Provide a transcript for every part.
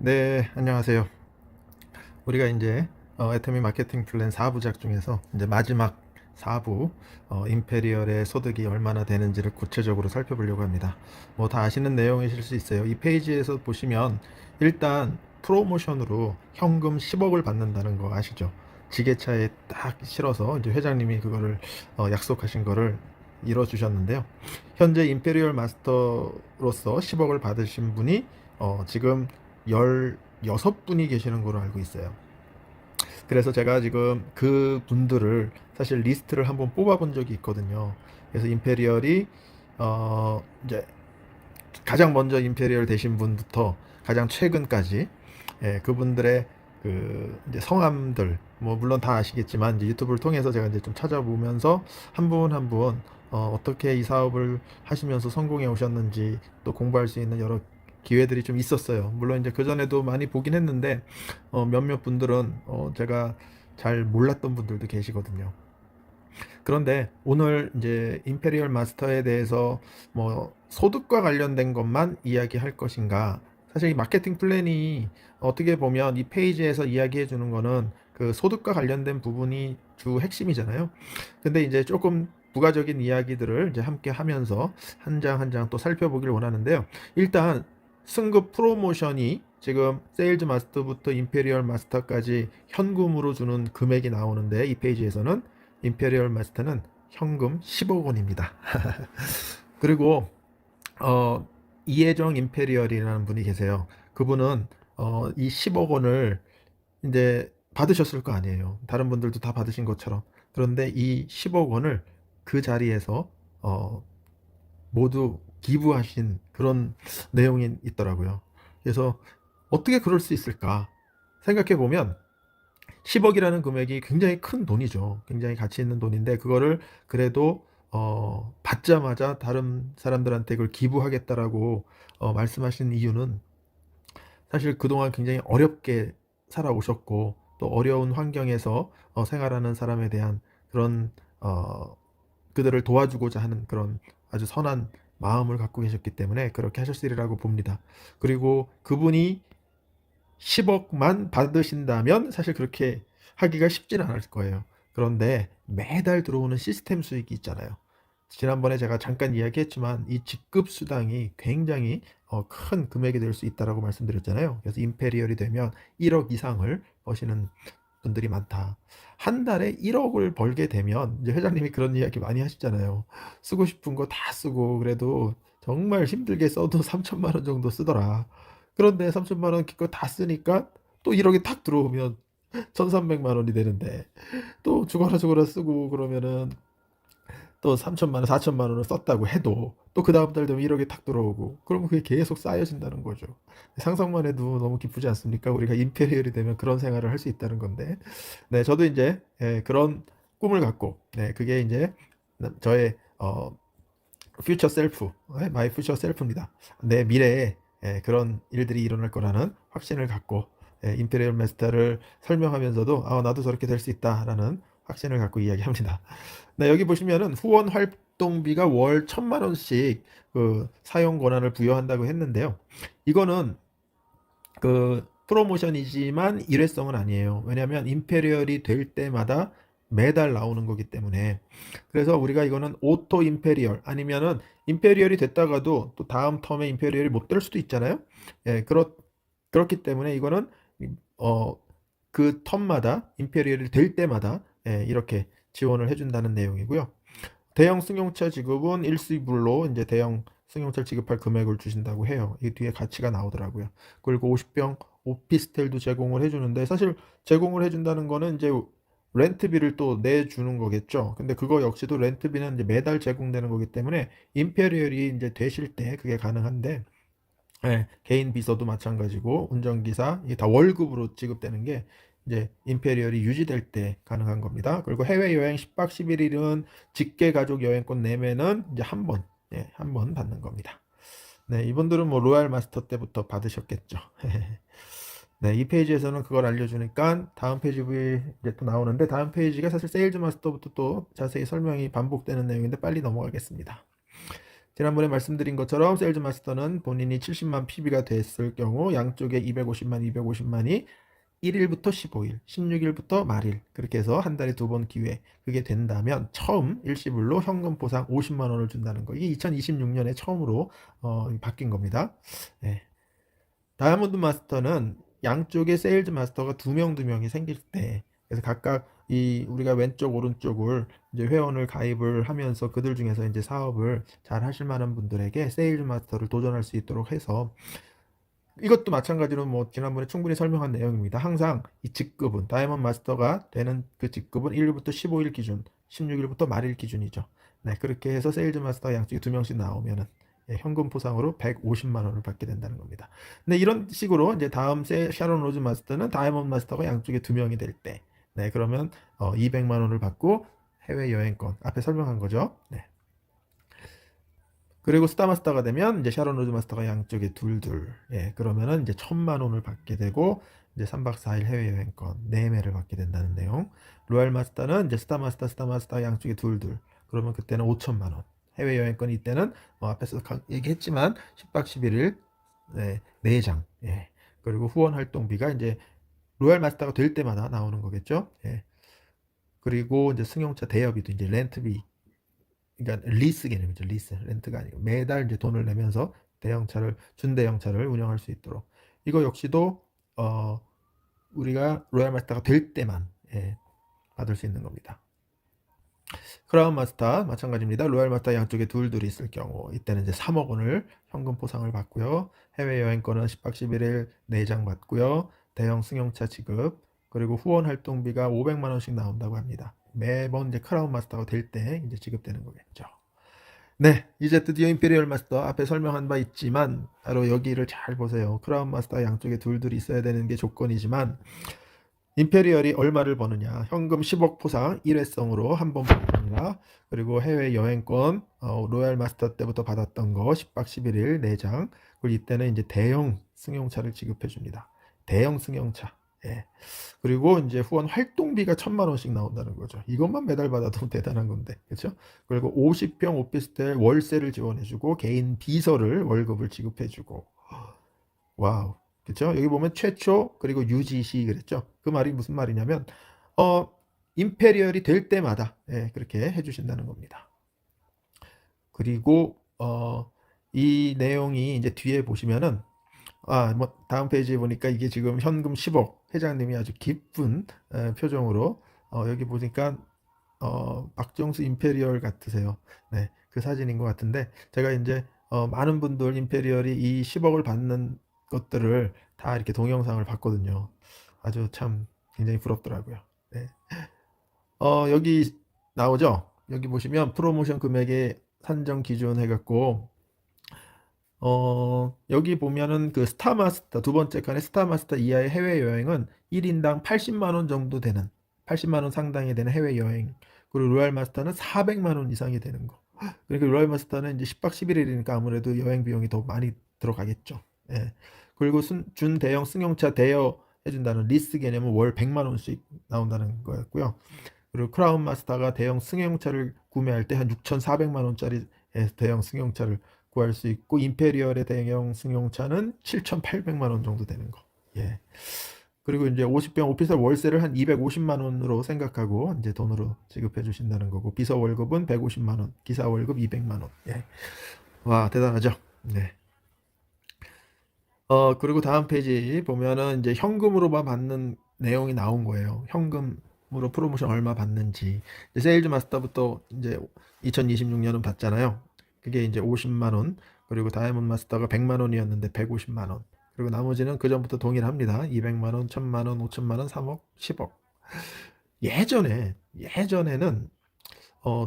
네, 안녕하세요. 우리가 이제 애터미 마케팅 플랜 4부작 중에서 이제 마지막 4부 임페리얼의 소득이 얼마나 되는지를 구체적으로 살펴보려고 합니다. 뭐 다 아시는 내용이실 수 있어요. 이 페이지에서 보시면 일단 프로모션으로 현금 10억을 받는다는 거 아시죠? 지게차에 딱 실어서 이제 회장님이 그거를 약속하신 거를 이뤄 주셨는데요. 현재 임페리얼 마스터로서 10억을 받으신 분이 지금 16분이 계시는 걸로 알고 있어요. 그래서 제가 지금 그 분들을 사실 리스트를 한번 뽑아본 적이 있거든요. 그래서 임페리얼이 이제 가장 먼저 임페리얼 되신 분부터 가장 최근까지, 그분들의 그 이제 성함들 뭐 물론 다 아시겠지만 이제 유튜브를 통해서 제가 이제 좀 찾아보면서 한 분 한 분 어떻게 이 사업을 하시면서 성공해 오셨는지 또 공부할 수 있는 여러 기회들이 좀 있었어요. 물론 이제 그 전에도 많이 보긴 했는데 몇몇 분들은 제가 잘 몰랐던 분들도 계시거든요. 그런데 오늘 이제 임페리얼 마스터에 대해서 뭐 소득과 관련된 것만 이야기할 것인가? 사실 이 마케팅 플랜이 어떻게 보면 이 페이지에서 이야기해 주는 거는 그 소득과 관련된 부분이 주 핵심이잖아요. 근데 이제 조금 부가적인 이야기들을 이제 함께 하면서 한 장 한 장 또 살펴보길 원하는데요. 일단 승급 프로모션이 지금 세일즈 마스터부터 임페리얼 마스터까지 현금으로 주는 금액이 나오는데 이 페이지에서는 임페리얼 마스터는 현금 10억 원입니다. 그리고 이혜정 임페리얼이라는 분이 계세요. 그분은 이 10억 원을 이제 받으셨을 거 아니에요. 다른 분들도 다 받으신 것처럼. 그런데 이 10억 원을 그 자리에서 어, 모두 기부하신 그런 내용이 있더라고요. 그래서 어떻게 그럴 수 있을까 생각해 보면 10억이라는 금액이 굉장히 큰 돈이죠. 굉장히 가치 있는 돈인데 그거를 그래도 받자마자 다른 사람들한테 그걸 기부하겠다라고 말씀하신 이유는 사실 그동안 굉장히 어렵게 살아오셨고 또 어려운 환경에서 생활하는 사람에 대한 그런 그들을 도와주고자 하는 그런 아주 선한 마음을 갖고 계셨기 때문에 그렇게 하셨으리라고 봅니다. 그리고 그분이 10억만 받으신다면 사실 그렇게 하기가 쉽지는 않을 거예요. 그런데 매달 들어오는 시스템 수익이 있잖아요. 지난번에 제가 잠깐 이야기했지만 이 직급 수당이 굉장히 큰 금액이 될 수 있다라고 말씀드렸잖아요. 그래서 임페리얼이 되면 1억 이상을 버시는 분들이 많다. 한 달에 1억을 벌게 되면 이제 회장님이 그런 이야기 많이 하시잖아요. 쓰고 싶은 거 다 쓰고 그래도 정말 힘들게 써도 3천만 원 정도 쓰더라. 그런데 3천만 원 기껏 다 쓰니까 또 1억이 탁 들어오면 1,300만 원이 되는데 또 죽어라 죽어라 쓰고 그러면은 또 3천만 원, 4천만 원을 썼다고 해도 또 그 다음 달 되면 1억이 탁 들어오고 그러면 그게 계속 쌓여진다는 거죠. 상상만 해도 너무 기쁘지 않습니까? 우리가 임페리얼이 되면 그런 생활을 할 수 있다는 건데. 네, 저도 이제 그런 꿈을 갖고 그게 이제 저의 퓨처 셀프, 마이 퓨처 셀프입니다. 내 미래에 그런 일들이 일어날 거라는 확신을 갖고 임페리얼 마스터를 설명하면서도 나도 저렇게 될 수 있다라는 확신을 갖고 이야기합니다. 네, 여기 보시면은 후원 활동비가 월 1,000만 원씩 그 사용 권한을 부여한다고 했는데요. 이거는 그 프로모션이지만 일회성은 아니에요. 왜냐하면 임페리얼이 될 때마다 매달 나오는 거기 때문에. 그래서 우리가 이거는 오토 임페리얼 아니면은 임페리얼이 됐다가도 또 다음 텀에 임페리얼이 못 될 수도 있잖아요. 그렇기 때문에 이거는 어, 그 텀마다 임페리얼이 될 때마다 이렇게 지원을 해준다는 내용이고요. 대형 승용차 지급은 일시불로 이제 대형 승용차 지급할 금액을 주신다고 해요. 이 뒤에 가치가 나오더라고요. 그리고 50평 오피스텔도 제공을 해주는데 사실 제공을 해준다는 거는 이제 렌트비를 또 내주는 거겠죠. 근데 그거 역시도 렌트비는 이제 매달 제공되는 거기 때문에 임페리얼이 이제 되실 때 그게 가능한데 개인 비서도 마찬가지고 운전기사 이게 다 월급으로 지급되는 게 이제 임페리얼이 유지될 때 가능한 겁니다. 그리고 해외여행 10박 11일은 직계 가족 여행권 내면은 이제 한 번 받는 겁니다. 네, 이분들은 뭐 로얄 마스터 때부터 받으셨겠죠. 네, 이 페이지에서는 그걸 알려주니까 다음 페이지 이제 또 나오는데 다음 페이지가 사실 세일즈 마스터부터 또 자세히 설명이 반복되는 내용인데 빨리 넘어가겠습니다. 지난번에 말씀드린 것처럼 세일즈 마스터는 본인이 70만 PB가 됐을 경우 양쪽에 250만이 1일부터 15일, 16일부터 말일 그렇게 해서 한 달에 2번 기회 그게 된다면 처음 일시불로 현금 보상 50만 원을 준다는 거. 이게 2026년에 처음으로 바뀐 겁니다. 네. 다이아몬드 마스터는 양쪽에 세일즈 마스터가 두 명이 생길 때 그래서 각각 이 우리가 왼쪽 오른쪽을 이제 회원을 가입을 하면서 그들 중에서 이제 사업을 잘 하실 만한 분들에게 세일즈 마스터를 도전할 수 있도록 해서 이것도 마찬가지로 뭐 지난번에 충분히 설명한 내용입니다. 항상 이 직급은 다이아몬드 마스터가 되는 그 직급은 1일부터 15일 기준, 16일부터 말일 기준이죠. 네, 그렇게 해서 세일즈 마스터 양쪽에 두 명씩 나오면은 현금 보상으로 150만 원을 받게 된다는 겁니다. 근데 이런 식으로 이제 다음 샤론 로즈 마스터는 다이아몬드 마스터가 양쪽에 두 명이 될 때, 네, 그러면 200만 원을 받고 해외 여행권 앞에 설명한 거죠. 네. 그리고 스타 마스터가 되면 이제 샤론 로즈 마스터가 양쪽에 둘. 예, 그러면은 이제 1000만 원을 받게 되고 이제 3박 4일 해외 여행권 4매를 받게 된다는 내용. 로얄 마스터는 이제 스타 마스터 양쪽에 둘. 그러면 그때는 5천만 원. 해외 여행권 이때는 뭐 앞에서 얘기했지만 10박 11일 네, 4장. 예. 그리고 후원 활동비가 이제 로얄 마스터가 될 때마다 나오는 거겠죠. 예. 그리고 이제 승용차 대여비도 이제 렌트비 그러니까 리스 개념이죠. 리스. 렌트가 아니고 매달 이제 돈을 내면서 준대형차를 운영할 수 있도록. 이거 역시도 우리가 로얄 마스터가 될 때만 받을 수 있는 겁니다. 크라운 마스터 마찬가지입니다. 로얄 마스터 양쪽에 둘 있을 경우 이때는 이제 3억 원을 현금 보상을 받고요. 해외 여행권은 10박 11일 4장 받고요. 대형 승용차 지급 그리고 후원 활동비가 500만 원씩 나온다고 합니다. 매번 이제 크라운 마스터가 될 때 이제 지급되는 거겠죠. 네, 이제 드디어 임페리얼 마스터 앞에 설명한 바 있지만 바로 여기를 잘 보세요. 크라운 마스터 양쪽에 둘 있어야 되는 게 조건이지만 임페리얼이 얼마를 버느냐? 현금 10억 포상 1회성으로 한 번 받습니다. 그리고 해외 여행권 로얄 마스터 때부터 받았던 거 10박 11일 4장. 그리고 이때는 이제 대형 승용차를 지급해 줍니다. 대형 승용차. 예. 그리고 이제 후원 활동비가 1000만 원씩 나온다는 거죠. 이것만 매달 받아도 대단한 건데, 그렇죠? 그리고 50평 오피스텔 월세를 지원해주고 개인 비서를 월급을 지급해주고, 와우, 그렇죠? 여기 보면 최초 그리고 유지시 그랬죠? 그 말이 무슨 말이냐면, 임페리얼이 될 때마다 그렇게 해주신다는 겁니다. 그리고 이 내용이 이제 뒤에 보시면은. 뭐 다음 페이지에 보니까 이게 지금 현금 10억 회장님이 아주 기쁜 표정으로 여기 보니까 박정수 임페리얼 같으세요. 네, 그 사진인 것 같은데 제가 이제 많은 분들 임페리얼이 이 10억을 받는 것들을 다 이렇게 동영상을 봤거든요. 아주 참 굉장히 부럽더라고요. 네. 여기 나오죠. 여기 보시면 프로모션 금액의 산정 기준 해갖고 여기 보면은 그 스타마스터 두 번째 칸에 스타마스터 이하의 해외여행은 1인당 80만 원 정도 되는 80만 원 상당이 되는 해외여행 그리고 로얄 마스터는 400만 원 이상이 되는 거. 그러니까 로얄 마스터는 이제 10박 11일이니까 아무래도 여행 비용이 더 많이 들어가겠죠. 예. 그리고 준대형 승용차 대여 해준다는 리스 개념은 월 100만 원씩 나온다는 거였고요. 그리고 크라운 마스터가 대형 승용차를 구매할 때 한 6,400만 원짜리 대형 승용차를 구할 수 있고 임페리얼의 대형 승용차는 7,800만 원 정도 되는 거. 예. 그리고 이제 50평 오피스텔 월세를 한 250만 원으로 생각하고 이제 돈으로 지급해 주신다는 거고 비서 월급은 150만 원, 기사 월급 200만 원. 예. 와, 대단하죠. 네. 그리고 다음 페이지 보면은 이제 현금으로만 받는 내용이 나온 거예요. 현금으로 프로모션 얼마 받는지. 세일즈 마스터부터 이제 2026년은 받잖아요. 그게 이제 50만 원. 그리고 다이아몬드 마스터가 100만 원이었는데 150만 원. 그리고 나머지는 그 전부터 동일합니다. 200만 원, 1000만 원, 5천만 원, 3억, 10억. 예전에는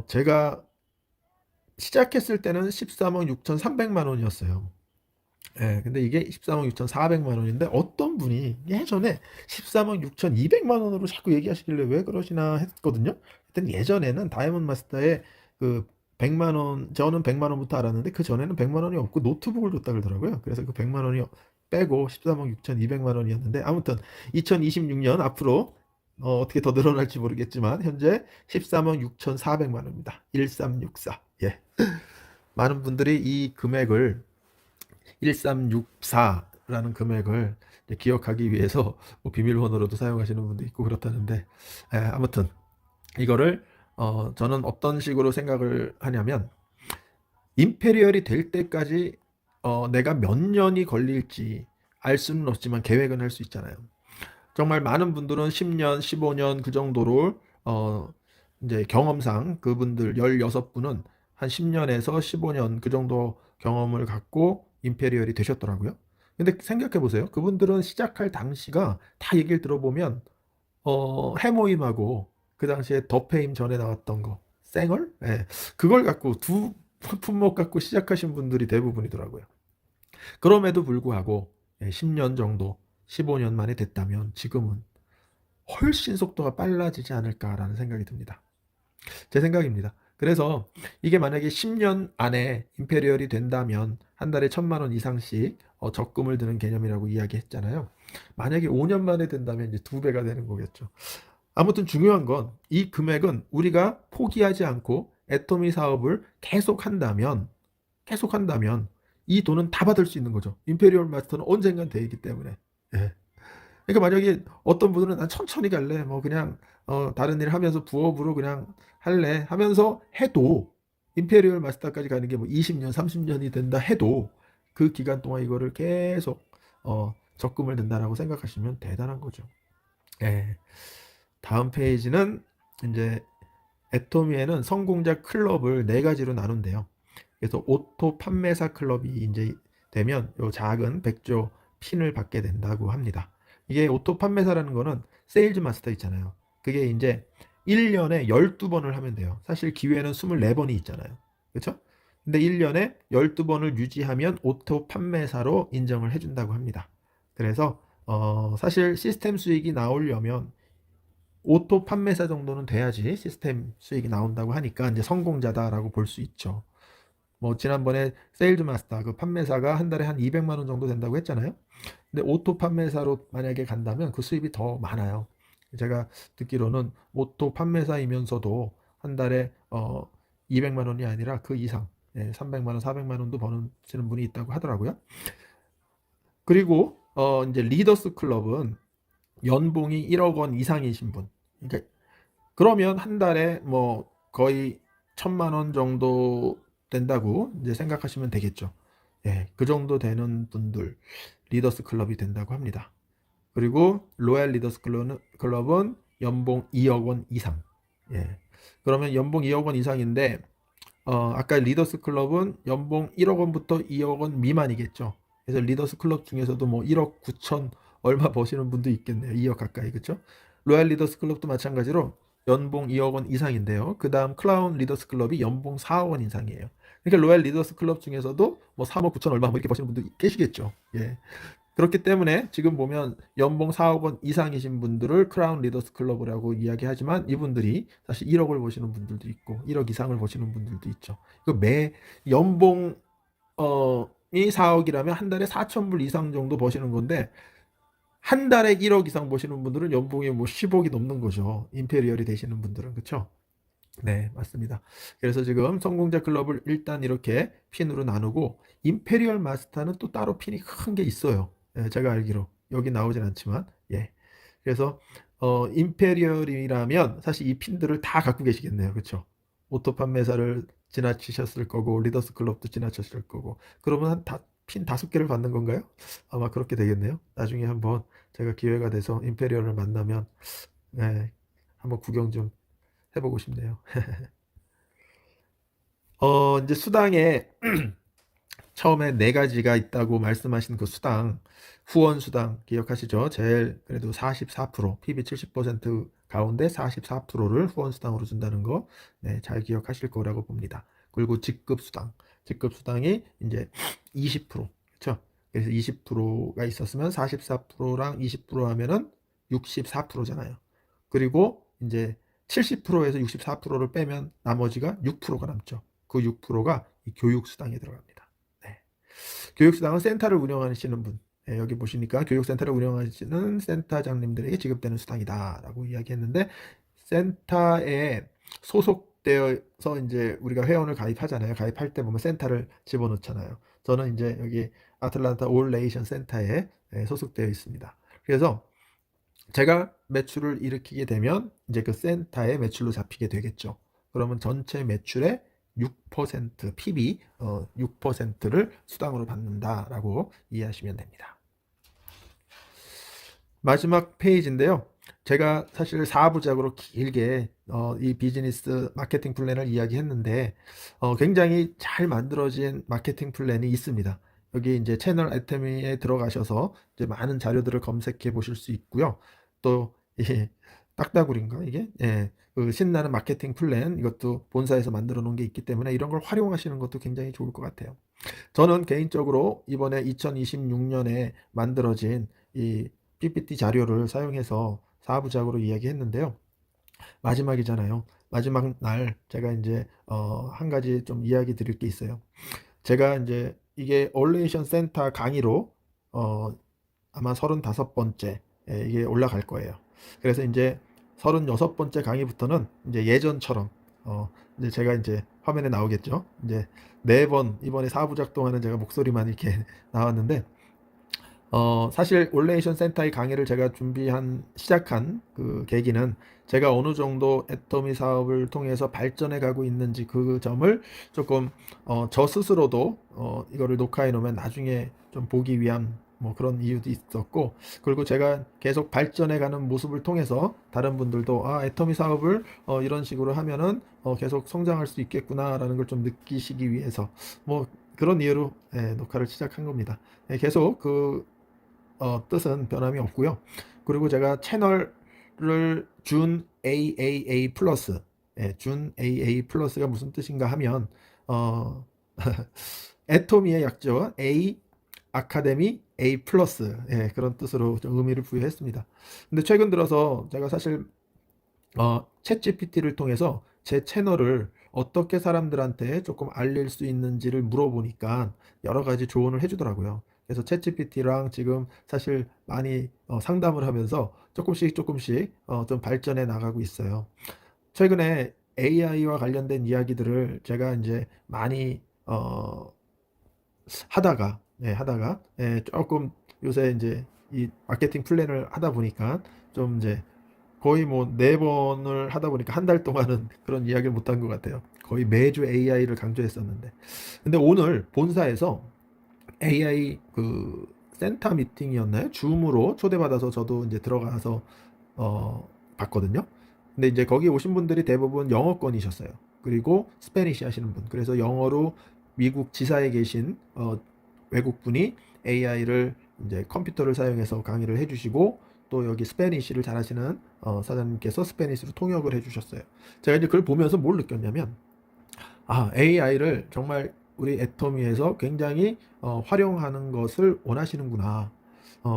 제가 시작했을 때는 13억 6,300만 원이었어요. 예, 근데 이게 13억 6,400만 원인데 어떤 분이 예전에 13억 6,200만 원으로 자꾸 얘기하시길래 왜 그러시나 했거든요. 하여튼 예전에는 다이아몬드 마스터에 그 100만 원, 저는 100만 원부터 알았는데 그 전에는 100만 원이 없고 노트북을 줬다 그러더라고요. 그래서 그 100만 원이 빼고 13억 6,200만 원이었는데 아무튼 2026년 앞으로 어떻게 더 늘어날지 모르겠지만 현재 13억 6,400만 원입니다. 1364. 예. 많은 분들이 이 금액을 1364라는 금액을 이제 기억하기 위해서 뭐 비밀번호로도 사용하시는 분도 있고 그렇다는데, 아무튼 이거를 저는 어떤 식으로 생각을 하냐면, 임페리얼이 될 때까지 내가 몇 년이 걸릴지 알 수는 없지만 계획은 할 수 있잖아요. 정말 많은 분들은 10년, 15년 그 정도를 이제 경험상 그분들 16분은 한 10년에서 15년 그 정도 경험을 갖고 임페리얼이 되셨더라고요. 근데 생각해 보세요. 그분들은 시작할 당시가 다 얘기를 들어보면 해모임하고 그 당시에 더페임 전에 나왔던 거 쌩얼? 예. 그걸 갖고 두 품목 갖고 시작하신 분들이 대부분이더라고요. 그럼에도 불구하고 10년 정도, 15년 만에 됐다면 지금은 훨씬 속도가 빨라지지 않을까라는 생각이 듭니다. 제 생각입니다. 그래서 이게 만약에 10년 안에 임페리얼이 된다면 한 달에 1,000만 원 이상씩 적금을 드는 개념이라고 이야기했잖아요. 만약에 5년 만에 된다면 이제 2배가 되는 거겠죠. 아무튼 중요한 건 이 금액은 우리가 포기하지 않고 애토미 사업을 계속한다면 이 돈은 다 받을 수 있는 거죠. 임페리얼 마스터는 언젠간 되기 때문에. 예. 그러니까 만약에 어떤 분들은 난 천천히 갈래, 뭐 그냥 다른 일 하면서 부업으로 그냥 할래 하면서 해도 임페리얼 마스터까지 가는 게 뭐 20년, 30년이 된다 해도 그 기간 동안 이거를 계속 적금을 든다라고 생각하시면 대단한 거죠. 예. 다음 페이지는 이제 애토미에는 성공자 클럽을 네 가지로 나눈대요. 그래서 오토 판매사 클럽이 이제 되면 요 작은 백조 핀을 받게 된다고 합니다. 이게 오토 판매사라는 거는 세일즈 마스터 있잖아요. 그게 이제 1년에 12번을 하면 돼요. 사실 기회는 24번이 있잖아요. 그렇죠? 근데 1년에 12번을 유지하면 오토 판매사로 인정을 해준다고 합니다. 그래서 사실 시스템 수익이 나오려면 오토 판매사 정도는 돼야지 시스템 수익이 나온다고 하니까 이제 성공자다라고 볼 수 있죠. 뭐 지난번에 세일즈 마스터 그 판매사가 한 달에 한 200만 원 정도 된다고 했잖아요. 근데 오토 판매사로 만약에 간다면 그 수입이 더 많아요. 제가 듣기로는 오토 판매사이면서도 한 달에 200만 원이 아니라 그 이상 300만 원, 400만 원도 버시는 분이 있다고 하더라고요. 그리고 이제 리더스 클럽은 연봉이 1억 원 이상이신 분. 그러니까 그러면 한 달에 뭐 거의 1,000만 원 정도 된다고 이제 생각하시면 되겠죠. 예, 그 정도 되는 분들 리더스 클럽이 된다고 합니다. 그리고 로얄 리더스 클럽은 연봉 2억 원 이상. 예. 그러면 연봉 2억 원 이상인데 아까 리더스 클럽은 연봉 1억 원부터 2억 원 미만이겠죠. 그래서 리더스 클럽 중에서도 뭐 1억 9천 얼마 버시는 분도 있겠네요. 2억 가까이, 그렇죠? 로얄 리더스 클럽도 마찬가지로 연봉 2억 원 이상인데요. 그 다음 클라운 리더스 클럽이 연봉 4억 원 이상이에요. 그러니까 로얄 리더스 클럽 중에서도 뭐 3억 9천 얼마 뭐 이렇게 버시는 분도 계시겠죠. 예. 그렇기 때문에 지금 보면 연봉 4억 원 이상이신 분들을 크라운 리더스 클럽이라고 이야기하지만 이분들이 사실 1억을 버시는 분들도 있고 1억 이상을 버시는 분들도 있죠. 매 연봉 이 4억이라면 한 달에 4천 불 이상 정도 버시는 건데 한 달에 1억 이상 버시는 분들은 연봉이 뭐 10억이 넘는 거죠. 임페리얼이 되시는 분들은. 그렇죠? 네, 맞습니다. 그래서 지금 성공자 클럽을 일단 이렇게 핀으로 나누고 임페리얼 마스터는 또 따로 핀이 큰 게 있어요. 제가 알기로 여기 나오진 않지만 예. 그래서 임페리얼이라면 사실 이 핀들을 다 갖고 계시겠네요. 그렇죠? 오토 판매사를 지나치셨을 거고 리더스 클럽도 지나쳤을 거고 그러면 핀 5개를 받는 건가요? 아마 그렇게 되겠네요. 나중에 한번 제가 기회가 돼서 임페리얼을 만나면 네, 한번 구경 좀 해보고 싶네요. 이제 수당에 처음에 네 가지가 있다고 말씀하신 그 수당, 후원 수당 기억하시죠? 제일 그래도 44%, PB 70% 가운데 44%를 후원 수당으로 준다는 거, 네, 잘 기억하실 거라고 봅니다. 그리고 직급 수당, 직급 수당이 이제 20%, 그렇죠? 그래서 20%가 있었으면 44%랑 20% 하면은 64%잖아요. 그리고 이제 70%에서 64%를 빼면 나머지가 6%가 남죠. 그 6%가 교육수당에 들어갑니다. 네. 교육수당은 센터를 운영하시는 분, 네, 여기 보시니까 교육센터를 운영하시는 센터장님들에게 지급되는 수당이다라고 이야기했는데 센터에 소속 소속되어서 이제 우리가 회원을 가입하잖아요. 가입할 때 보면 센터를 집어넣잖아요. 저는 이제 여기 아틀란타 올 네이션 센터에 소속되어 있습니다. 그래서 제가 매출을 일으키게 되면 이제 그 센터의 매출로 잡히게 되겠죠. 그러면 전체 매출의 6% PB 6%를 수당으로 받는다라고 이해하시면 됩니다. 마지막 페이지인데요. 제가 사실 4부작으로 길게 이 비즈니스 마케팅 플랜을 이야기했는데 굉장히 잘 만들어진 마케팅 플랜이 있습니다. 여기 이제 채널 애터미에 들어가셔서 이제 많은 자료들을 검색해 보실 수 있고요. 또 이 딱따구리인가 이게? 예. 그 신나는 마케팅 플랜 이것도 본사에서 만들어 놓은 게 있기 때문에 이런 걸 활용하시는 것도 굉장히 좋을 것 같아요. 저는 개인적으로 이번에 2026년에 만들어진 이 PPT 자료를 사용해서 4부작으로 이야기했는데요. 마지막이잖아요. 마지막 날 제가 이제 한 가지 좀 이야기 드릴 게 있어요. 제가 이제 이게 얼레이션 센터 강의로 아마 35번째 이게 올라갈 거예요. 그래서 이제 36번째 강의부터는 이제 예전처럼 이제 제가 이제 화면에 나오겠죠. 이제 4번 이번에 4부작 동안은 제가 목소리만 이렇게 나왔는데 사실 올레이션 센터의 강의를 제가 시작한 그 계기는 제가 어느 정도 애터미 사업을 통해서 발전해 가고 있는지 그 점을 조금 저 스스로도 이거를 녹화해 놓으면 나중에 좀 보기 위한 뭐 그런 이유도 있었고, 그리고 제가 계속 발전해 가는 모습을 통해서 다른 분들도 애터미 사업을 이런 식으로 하면은 계속 성장할 수 있겠구나라는 걸 좀 느끼시기 위해서 뭐 그런 이유로 녹화를 시작한 겁니다. 계속 그 뜻은 변함이 없고요. 그리고 제가 채널을 준 AAA 플러스, 준 AA 플러스가 무슨 뜻인가 하면 어, 애토미의 약자와 A 아카데미 A 플러스 그런 뜻으로 좀 의미를 부여했습니다. 근데 최근 들어서 제가 사실 챗 GPT를 통해서 제 채널을 어떻게 사람들한테 조금 알릴 수 있는지를 물어보니까 여러 가지 조언을 해주더라고요. 그래서 챗 GPT랑 지금 사실 많이 상담을 하면서 조금씩 조금씩 좀 발전해 나가고 있어요. 최근에 AI와 관련된 이야기들을 제가 이제 많이 조금 요새 이제 이 마케팅 플랜을 하다 보니까 좀 이제 거의 뭐 4번을 하다 보니까 한 달 동안은 그런 이야기를 못 한 것 같아요. 거의 매주 AI를 강조했었는데. 근데 오늘 본사에서 AI 그 센터 미팅이었나요? 줌으로 초대받아서 저도 이제 들어가서 봤거든요. 근데 이제 거기 오신 분들이 대부분 영어권이셨어요. 그리고 스페니시 하시는 분. 그래서 영어로 미국 지사에 계신 외국분이 AI를 이제 컴퓨터를 사용해서 강의를 해주시고, 또 여기 스페니시를 잘하시는 사장님께서 스페니시로 통역을 해주셨어요. 제가 이제 그걸 보면서 뭘 느꼈냐면, AI를 정말 우리 애터미에서 굉장히 활용하는 것을 원하시는구나.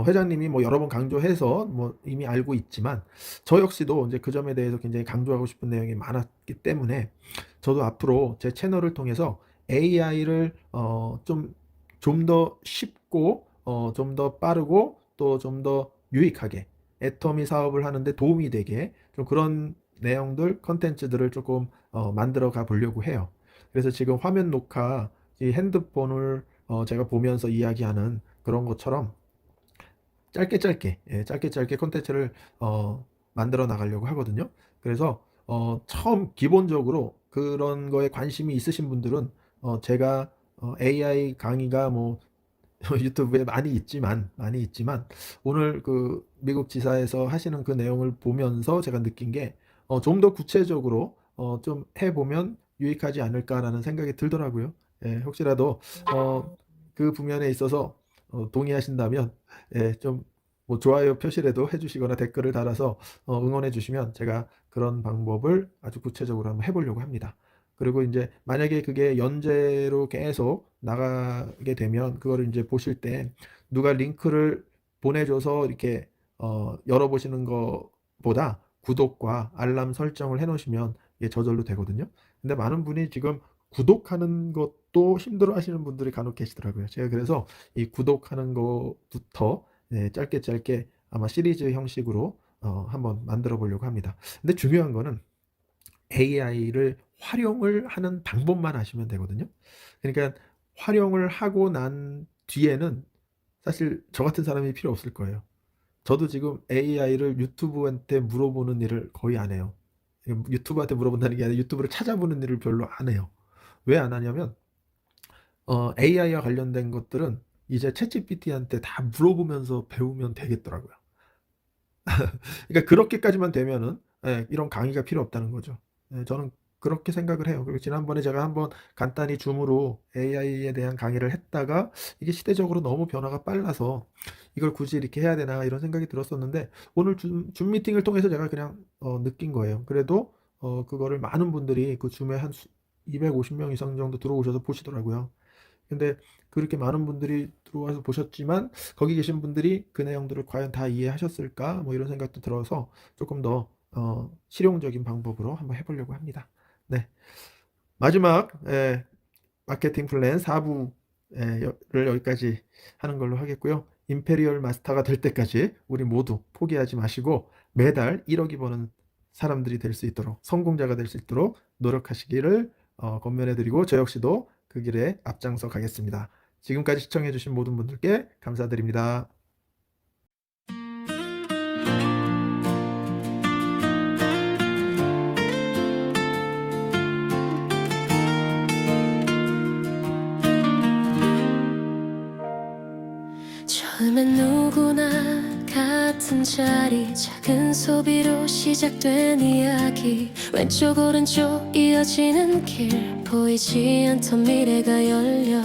회장님이 뭐 여러 번 강조해서 뭐 이미 알고 있지만 저 역시도 이제 그 점에 대해서 굉장히 강조하고 싶은 내용이 많았기 때문에 저도 앞으로 제 채널을 통해서 AI를 좀 더 쉽고 좀 더 빠르고 또 좀 더 유익하게 애터미 사업을 하는데 도움이 되게 좀 그런 내용들 컨텐츠들을 조금 만들어 가 보려고 해요. 그래서 지금 화면 녹화 이 핸드폰을 제가 보면서 이야기하는 그런 것처럼 짧게 짧게 콘텐츠를 만들어 나가려고 하거든요. 그래서 처음 기본적으로 그런 거에 관심이 있으신 분들은 제가 AI 강의가 뭐 유튜브에 많이 있지만 오늘 그 미국 지사에서 하시는 그 내용을 보면서 제가 느낀 게 좀 더 구체적으로 좀 해보면 유익하지 않을까라는 생각이 들더라고요. 혹시라도 그 부면에 있어서 동의하신다면 좀 뭐 좋아요 표시라도 해주시거나 댓글을 달아서 응원해 주시면 제가 그런 방법을 아주 구체적으로 한번 해보려고 합니다. 그리고 이제 만약에 그게 연재로 계속 나가게 되면 그거를 이제 보실 때 누가 링크를 보내줘서 이렇게 열어보시는 것보다 구독과 알람 설정을 해놓으시면 이게 저절로 되거든요. 근데 많은 분이 지금 구독하는 것도 힘들어 하시는 분들이 간혹 계시더라고요. 제가 그래서 이 구독하는 것부터 짧게 짧게 아마 시리즈 형식으로 한번 만들어 보려고 합니다. 근데 중요한 거는 AI를 활용을 하는 방법만 아시면 되거든요. 그러니까 활용을 하고 난 뒤에는 사실 저 같은 사람이 필요 없을 거예요. 저도 지금 AI를 유튜브한테 물어보는 일을 거의 안 해요. 유튜브한테 물어본다는 게 아니라 유튜브를 찾아보는 일을 별로 안 해요. 왜 안 하냐면 AI와 관련된 것들은 이제 챗GPT한테 다 물어보면서 배우면 되겠더라고요. 그러니까 그렇게까지만 되면은 이런 강의가 필요 없다는 거죠. 저는 그렇게 생각을 해요. 그리고 지난번에 제가 한번 간단히 줌으로 AI에 대한 강의를 했다가 이게 시대적으로 너무 변화가 빨라서 '이걸 굳이 이렇게 해야 되나.' 이런 생각이 들었었는데 오늘 줌 미팅을 통해서 제가 그냥 느낀 거예요. 그래도 그거를 많은 분들이 그 줌에 한 250명 이상 정도 들어오셔서 보시더라고요. 근데 그렇게 많은 분들이 들어와서 보셨지만 거기 계신 분들이 그 내용들을 과연 다 이해하셨을까? 뭐 이런 생각도 들어서 조금 더 실용적인 방법으로 한번 해 보려고 합니다. 네. 마지막 마케팅 플랜 4 부 를 여기까지 하는 걸로 하겠고요. 임페리얼 마스터가 될 때까지 우리 모두 포기하지 마시고 매달 1억이 버는 사람들이 될 수 있도록 성공자가 될 수 있도록 노력하시기를 권면해 드리고 저 역시도 그 길에 앞장서 가겠습니다. 지금까지 시청해 주신 모든 분들께 감사드립니다. 처음엔 누구나 같은 자리 작은 소비로 시작된 이야기 왼쪽 오른쪽 이어지는 길 보이지 않던 미래가 열려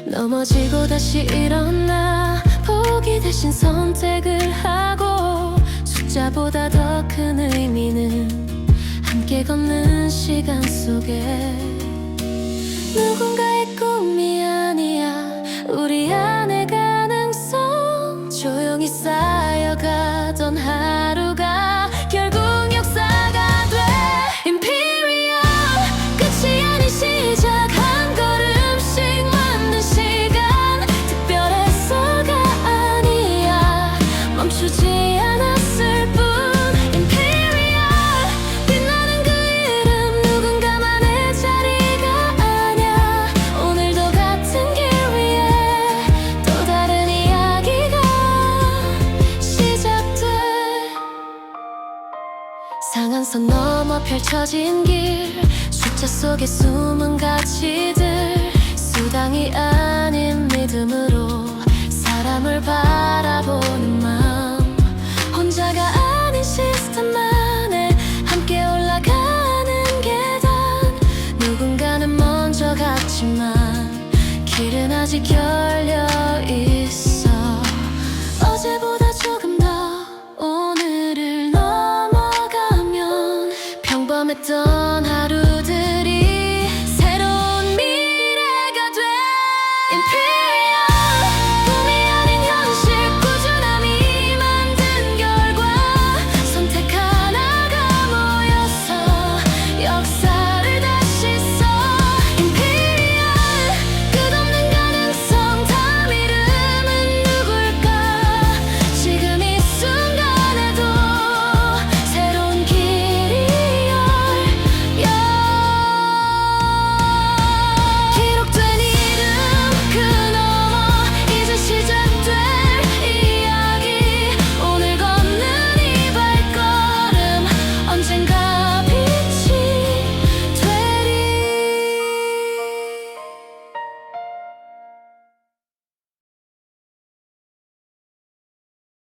넘어지고 다시 일어나 포기 대신 선택을 하고 숫자보다 더 큰 의미는 함께 걷는 시간 속에 누군가의 꿈이 아니야 우리 안에 가능성 조용히 쌓여가던 하루가 결국 역사가 돼 임페리얼 끝이 아닌 시작 한 걸음씩 만든 시간 특별해서가 아니야 멈추지 않았을 뿐 임페리얼 빛나는 그 이름 누군가만의 자리가 아냐 오늘도 같은 길 위에 또 다른 이야기가 시작돼 상한선 넘어 펼쳐진 길 숫자 속에 숨은 가치들 수당이 아닌 믿음으로 사람을 바라보는 마음 혼자가 아닌 시스템 안에 함께 올라가는 계단 누군가는 먼저 갔지만 길은 아직 열려 있어 어제보다